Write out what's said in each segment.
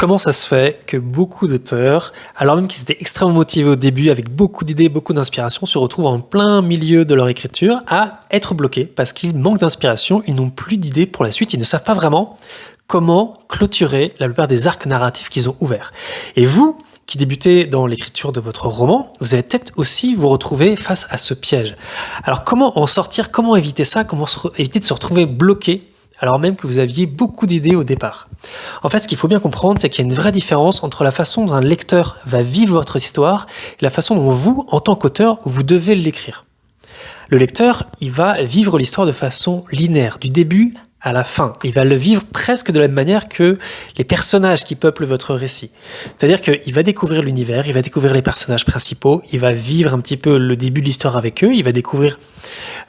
Comment ça se fait que beaucoup d'auteurs, alors même qu'ils étaient extrêmement motivés au début, avec beaucoup d'idées, beaucoup d'inspiration, se retrouvent en plein milieu de leur écriture à être bloqués parce qu'ils manquent d'inspiration, ils n'ont plus d'idées pour la suite, ils ne savent pas vraiment comment clôturer la plupart des arcs narratifs qu'ils ont ouverts. Et vous, qui débutez dans l'écriture de votre roman, vous allez peut-être aussi vous retrouver face à ce piège. Alors comment en sortir, comment éviter ça, éviter de se retrouver bloqué alors même que vous aviez beaucoup d'idées au départ. En fait, ce qu'il faut bien comprendre, c'est qu'il y a une vraie différence entre la façon dont un lecteur va vivre votre histoire et la façon dont vous, en tant qu'auteur, vous devez l'écrire. Le lecteur, il va vivre l'histoire de façon linéaire, du début à la fin. Il va le vivre presque de la même manière que les personnages qui peuplent votre récit. C'est-à-dire qu'il va découvrir l'univers, il va découvrir les personnages principaux, il va vivre un petit peu le début de l'histoire avec eux, il va découvrir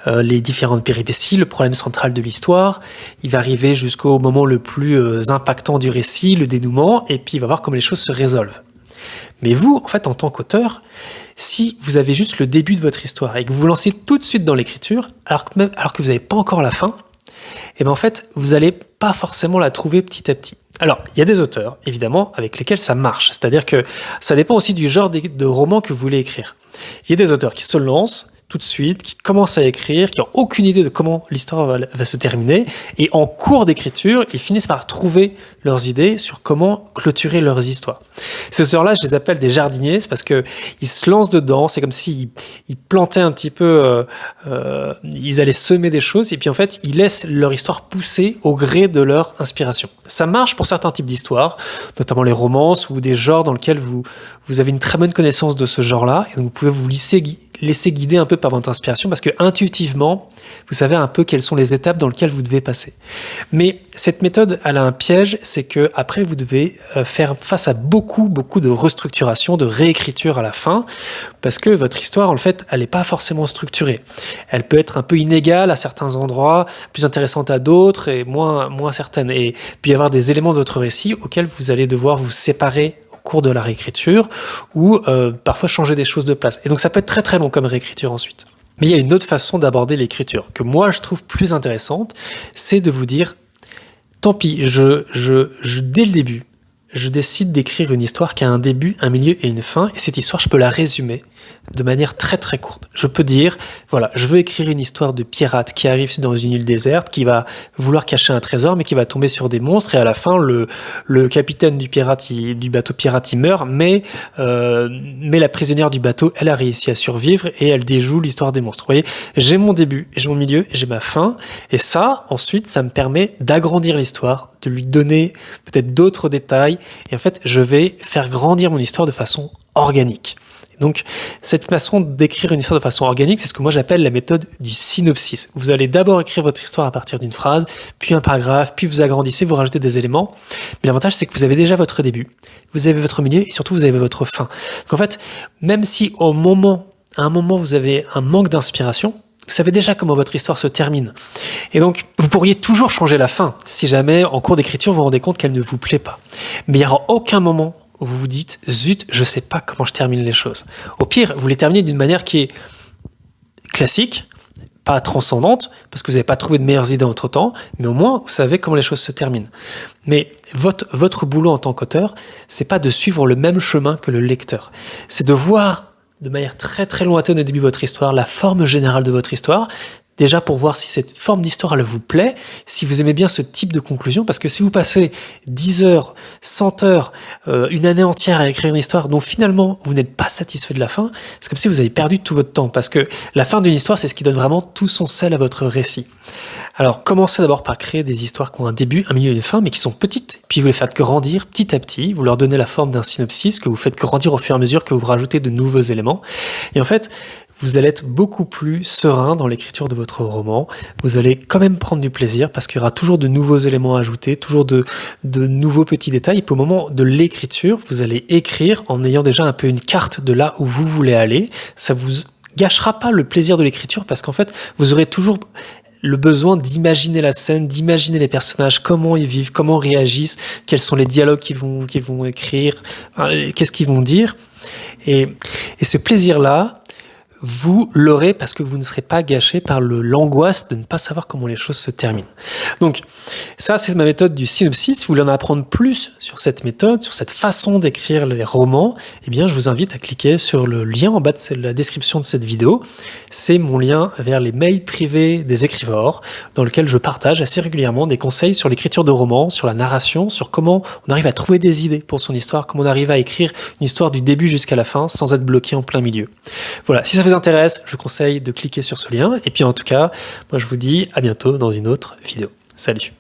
les différentes péripéties, le problème central de l'histoire, il va arriver jusqu'au moment le plus impactant du récit, le dénouement, et puis il va voir comment les choses se résolvent. Mais vous, en fait, en tant qu'auteur, si vous avez juste le début de votre histoire et que vous vous lancez tout de suite dans l'écriture, alors que vous n'avez pas encore la fin, et bien en fait, vous n'allez pas forcément la trouver petit à petit. Alors, il y a des auteurs, évidemment, avec lesquels ça marche. C'est-à-dire que ça dépend aussi du genre de roman que vous voulez écrire. Il y a des auteurs qui se lancent tout de suite, qui commencent à écrire, qui n'ont aucune idée de comment l'histoire va se terminer, et en cours d'écriture, ils finissent par trouver leurs idées sur comment clôturer leurs histoires. Ces auteurs-là, je les appelle des jardiniers, c'est parce que ils se lancent dedans, c'est comme s'ils plantaient un petit peu, ils allaient semer des choses, et puis en fait, ils laissent leur histoire pousser au gré de leur inspiration. Ça marche pour certains types d'histoires, notamment les romances, ou des genres dans lesquels vous avez une très bonne connaissance de ce genre-là, et donc vous pouvez vous laisser guider un peu par votre inspiration parce que intuitivement, vous savez un peu quelles sont les étapes dans lesquelles vous devez passer. Mais cette méthode, elle a un piège, c'est que après vous devez faire face à beaucoup de restructuration, de réécriture à la fin, parce que votre histoire, en fait, elle n'est pas forcément structurée. Elle peut être un peu inégale à certains endroits, plus intéressante à d'autres et moins certaine. Et puis y avoir des éléments de votre récit auxquels vous allez devoir vous séparer cours de la réécriture ou parfois changer des choses de place. Et donc ça peut être très très long comme réécriture ensuite. Mais il y a une autre façon d'aborder l'écriture que moi je trouve plus intéressante, c'est de vous dire tant pis, dès le début, je décide d'écrire une histoire qui a un début, un milieu et une fin, et cette histoire, je peux la résumer de manière très très courte. Je peux dire, voilà, je veux écrire une histoire de pirate qui arrive dans une île déserte, qui va vouloir cacher un trésor, mais qui va tomber sur des monstres, et à la fin, le capitaine du bateau pirate, il meurt, mais la prisonnière du bateau, elle a réussi à survivre, et elle déjoue l'histoire des monstres. Vous voyez, j'ai mon début, j'ai mon milieu, j'ai ma fin, et ça, ensuite, ça me permet d'agrandir l'histoire, de lui donner peut-être d'autres détails, et en fait, je vais faire grandir mon histoire de façon organique. Donc, cette façon d'écrire une histoire de façon organique, c'est ce que moi j'appelle la méthode du synopsis. Vous allez d'abord écrire votre histoire à partir d'une phrase, puis un paragraphe, puis vous agrandissez, vous rajoutez des éléments. Mais l'avantage, c'est que vous avez déjà votre début, vous avez votre milieu et surtout vous avez votre fin. Donc en fait, même si à un moment vous avez un manque d'inspiration, vous savez déjà comment votre histoire se termine. Et donc, vous pourriez toujours changer la fin si jamais, en cours d'écriture, vous vous rendez compte qu'elle ne vous plaît pas. Mais il n'y aura aucun moment où vous vous dites « Zut, je ne sais pas comment je termine les choses ». Au pire, vous les terminez d'une manière qui est classique, pas transcendante, parce que vous n'avez pas trouvé de meilleures idées entre-temps, mais au moins, vous savez comment les choses se terminent. Mais votre boulot en tant qu'auteur, c'est pas de suivre le même chemin que le lecteur. C'est de voir de manière très très lointaine au début de votre histoire, la forme générale de votre histoire, déjà pour voir si cette forme d'histoire elle vous plaît, si vous aimez bien ce type de conclusion, parce que si vous passez 10 heures, 100 heures, une année entière à écrire une histoire dont finalement vous n'êtes pas satisfait de la fin, c'est comme si vous avez perdu tout votre temps, parce que la fin d'une histoire, c'est ce qui donne vraiment tout son sel à votre récit. Alors, commencez d'abord par créer des histoires qui ont un début, un milieu et une fin, mais qui sont petites, puis vous les faites grandir petit à petit, vous leur donnez la forme d'un synopsis que vous faites grandir au fur et à mesure que vous rajoutez de nouveaux éléments, et en fait, vous allez être beaucoup plus serein dans l'écriture de votre roman. Vous allez quand même prendre du plaisir parce qu'il y aura toujours de nouveaux éléments à ajouter, toujours de nouveaux petits détails. Et puis au moment de l'écriture, vous allez écrire en ayant déjà un peu une carte de là où vous voulez aller. Ça vous gâchera pas le plaisir de l'écriture parce qu'en fait, vous aurez toujours le besoin d'imaginer la scène, d'imaginer les personnages, comment ils vivent, comment ils réagissent, quels sont les dialogues qu'ils vont écrire, qu'est-ce qu'ils vont dire. Et ce plaisir-là, vous l'aurez parce que vous ne serez pas gâché par l'angoisse de ne pas savoir comment les choses se terminent. Donc, ça, c'est ma méthode du synopsis. Si vous voulez en apprendre plus sur cette méthode, sur cette façon d'écrire les romans, eh bien, je vous invite à cliquer sur le lien en bas de la description de cette vidéo. C'est mon lien vers les mails privés des écrivains, dans lequel je partage assez régulièrement des conseils sur l'écriture de romans, sur la narration, sur comment on arrive à trouver des idées pour son histoire, comment on arrive à écrire une histoire du début jusqu'à la fin sans être bloqué en plein milieu. Voilà, si ça vous intéresse, je vous conseille de cliquer sur ce lien. Et puis en tout cas, moi je vous dis à bientôt dans une autre vidéo. Salut!